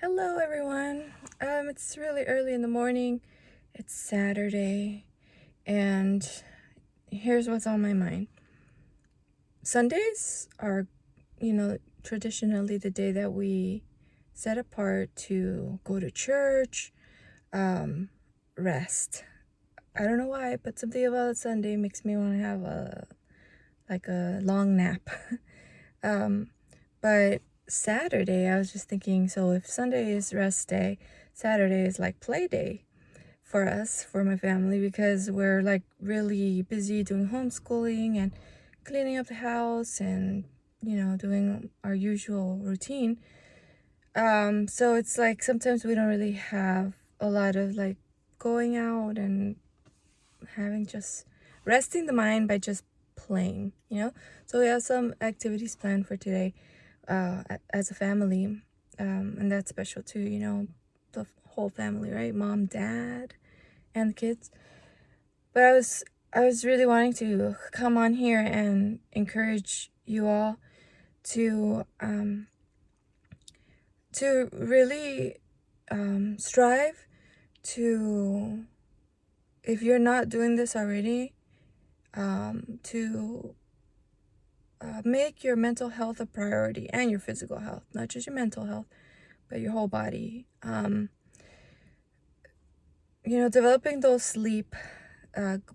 Hello, everyone. It's really early in the morning. It's Saturday, and here's what's on my mind. Sundays are, traditionally the day that we set apart to go to church, rest. I don't know why, but something about Sunday makes me want to have a long nap. um, but Saturday, I was just thinking, so if Sunday is rest day, Saturday is like play day for us, for my family, because we're like really busy doing homeschooling and cleaning up the house and, doing our usual routine. So it's like sometimes we don't really have a lot of like going out and having just resting the mind by just playing. So we have some activities planned for today as a family, and that's special too, the whole family, right? Mom, dad, and the kids. But I was really wanting to come on here and encourage you all to really strive to, if you're not doing this already, to make your mental health a priority, and your physical health, not just your mental health, but your whole body. Developing those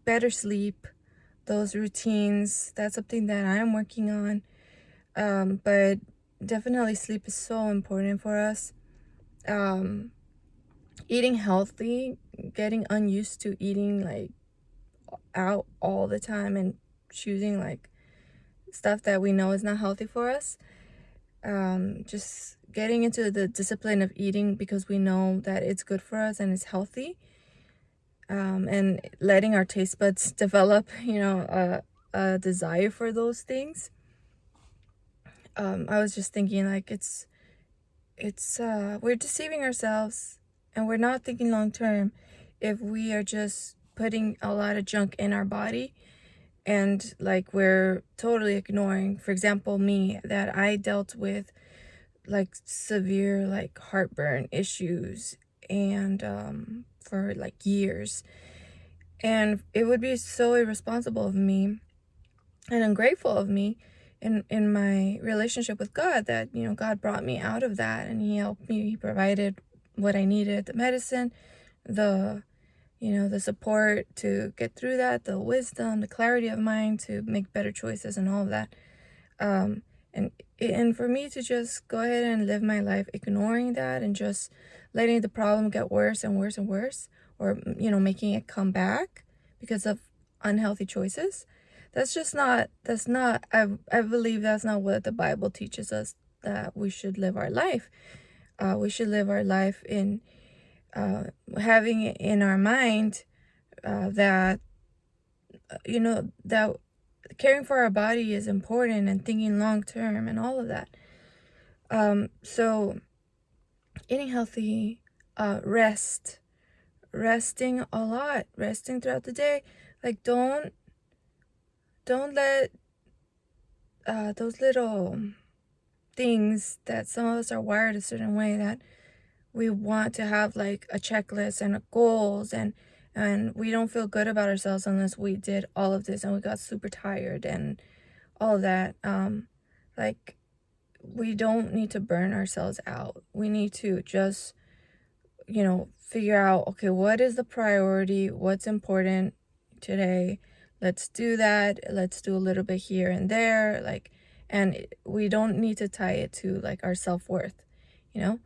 better sleep, those routines, that's something that I'm working on. But definitely sleep is so important for us. Eating healthy, getting unused to eating like out all the time and choosing like stuff that we know is not healthy for us. Just getting into the discipline of eating because we know that it's good for us and it's healthy. And letting our taste buds develop, a desire for those things. I was just thinking like it's we're deceiving ourselves, and we're not thinking long term if we are just putting a lot of junk in our body, and like we're totally ignoring, for example, me, that I dealt with like severe like heartburn issues, and for like years. And it would be so irresponsible of me and ungrateful of me in my relationship with God that, God brought me out of that, and he helped me. He provided what I needed, the medicine, the the support to get through that, the wisdom, the clarity of mind to make better choices, and all of that. um and for me to just go ahead and live my life ignoring that and just letting the problem get worse and worse and worse, or making it come back because of unhealthy choices, I believe that's not what the Bible teaches us, that we should live our life. We should live our life in having it in our mind, that that caring for our body is important, and thinking long term, and all of that. So eating healthy, resting a lot, resting throughout the day. Like don't let those little things that some of us are wired a certain way, that we want to have like a checklist and a goals, and we don't feel good about ourselves unless we did all of this, and we got super tired and all of that. Like, we don't need to burn ourselves out. We need to just figure out, okay, what is the priority, what's important today. Let's do that. Let's do a little bit here and there, like, and we don't need to tie it to like our self-worth, you know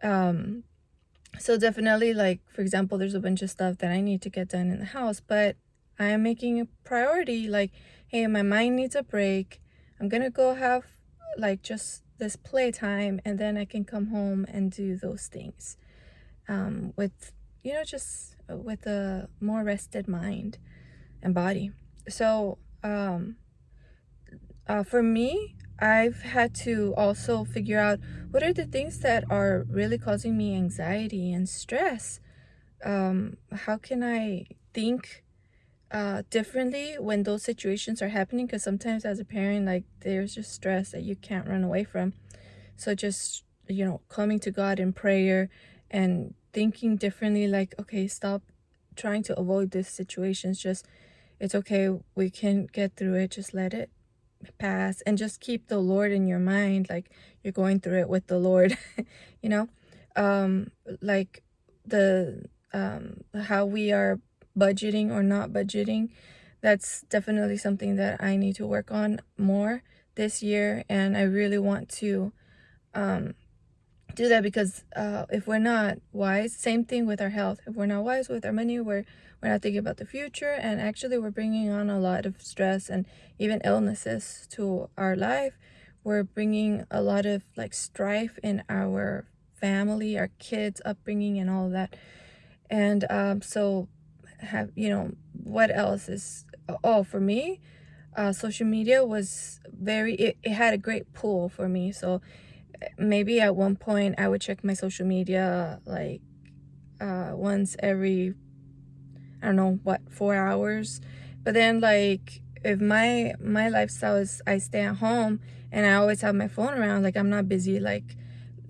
um so definitely, like, for example, there's a bunch of stuff that I need to get done in the house, but I am making a priority, like, hey, my mind needs a break. I'm gonna go have like just this playtime, and then I can come home and do those things, with just with a more rested mind and body. So for me, I've had to also figure out what are the things that are really causing me anxiety and stress. How can I think differently when those situations are happening? Because sometimes as a parent, like, there's just stress that you can't run away from. So just coming to God in prayer and thinking differently, like, okay, stop trying to avoid these situations. Just, it's okay, we can get through it. Just let it pass and just keep the Lord in your mind, like you're going through it with the Lord. you know um like the how we are budgeting or not budgeting, that's definitely something that I need to work on more this year, and I really want to um do that, because if we're not wise, same thing with our health, if we're not wise with our money, we're not thinking about the future, and actually we're bringing on a lot of stress and even illnesses to our life. We're bringing a lot of like strife in our family, our kids upbringing and all of that. And so have what else is, oh, for me, social media was it had a great pull for me. So maybe at one point I would check my social media like once every, I don't know what, 4 hours. But then, like, if my lifestyle is I stay at home and I always have my phone around, like I'm not busy, like,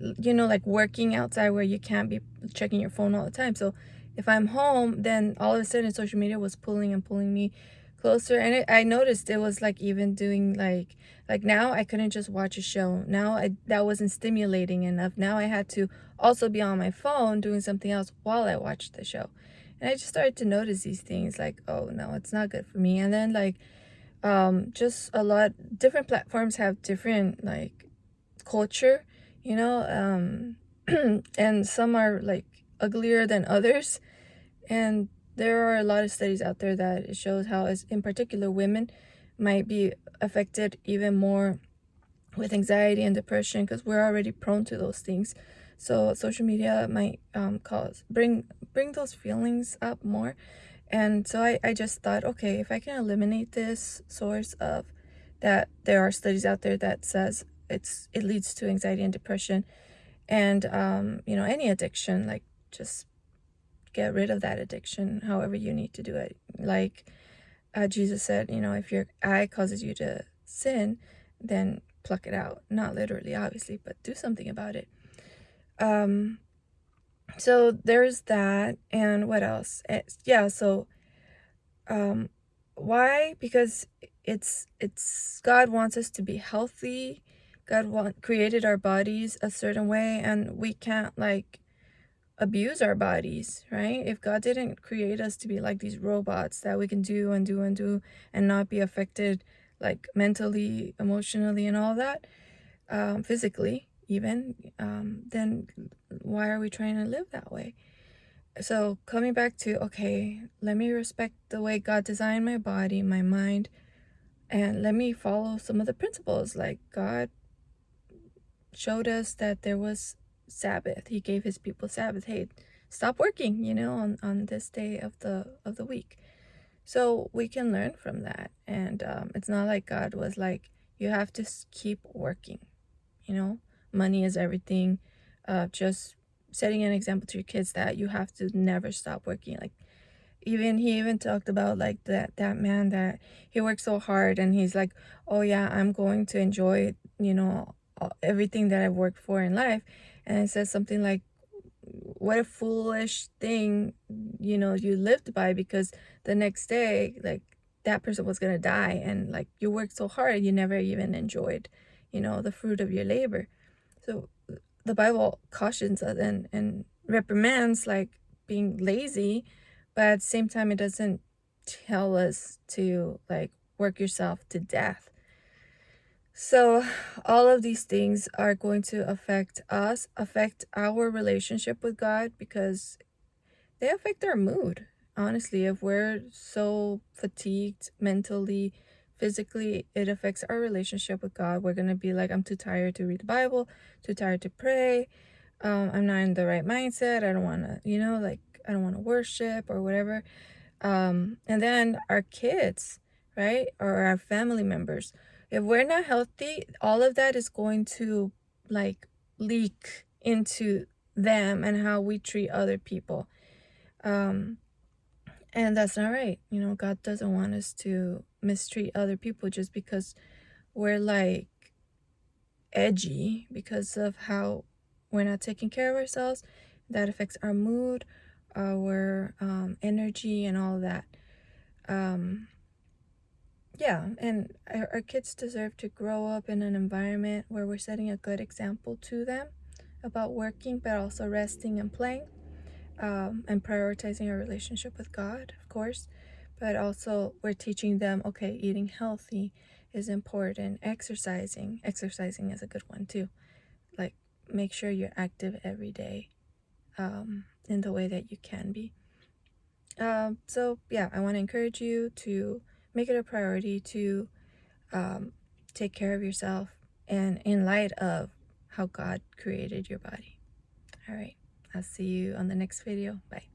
like working outside where you can't be checking your phone all the time. So if I'm home, then all of a sudden social media was pulling and pulling me closer. And I noticed it was like even doing like now I couldn't just watch a show. Now that wasn't stimulating enough. Now I had to also be on my phone doing something else while I watched the show. And I just started to notice these things, like, oh no, it's not good for me. And then, like, just a lot different platforms have different like culture, you know, and some are like uglier than others. And there are a lot of studies out there that it shows how, as in particular, women might be affected even more with anxiety and depression, because we're already prone to those things. So social media might bring those feelings up more. And so I just thought, okay, if I can eliminate this source of that, there are studies out there that says it leads to anxiety and depression, and any addiction, like, just get rid of that addiction however you need to do it. Like, Jesus said, if your eye causes you to sin, then pluck it out. Not literally, obviously, but do something about it. So there's that. And what else? Yeah, so why? Because it's God wants us to be healthy. Created our bodies a certain way, and we can't like abuse our bodies, right? If God didn't create us to be like these robots that we can do and do and do and not be affected, like mentally, emotionally, and all that, physically even, then why are we trying to live that way? So coming back to, okay, let me respect the way God designed my body, my mind, and let me follow some of the principles. Like, God showed us that there was Sabbath. He gave his people Sabbath. Hey, stop working, on this day of the week. So we can learn from that. And it's not like God was like, you have to keep working. Money is everything. Just setting an example to your kids that you have to never stop working. Like, he even talked about like that man that he worked so hard, and he's like, oh yeah, I'm going to enjoy everything that I've worked for in life. And it says something like, what a foolish thing you lived by, because the next day, like, that person was gonna die, and like you worked so hard, you never even enjoyed the fruit of your labor. So the Bible cautions us and reprimands like being lazy, but at the same time it doesn't tell us to like work yourself to death. So all of these things are going to affect our relationship with God, because they affect our mood. Honestly, if we're so fatigued mentally, physically, it affects our relationship with God. We're going to be like, I'm too tired to read the Bible, too tired to pray. I'm not in the right mindset. I don't want to, like, I don't want to worship or whatever. And then our kids, right? Or our family members. If we're not healthy, all of that is going to like leak into them and how we treat other people. And that's not right. God doesn't want us to mistreat other people just because we're like edgy, because of how we're not taking care of ourselves, that affects our mood, our energy, and all that. Yeah, and our kids deserve to grow up in an environment where we're setting a good example to them about working, but also resting and playing, and prioritizing our relationship with God, of course. But also, we're teaching them, okay, eating healthy is important. Exercising is a good one too. Like, make sure you're active every day, in the way that you can be. So yeah, I want to encourage you to make it a priority to take care of yourself, and in light of how God created your body. All right, I'll see you on the next video. Bye.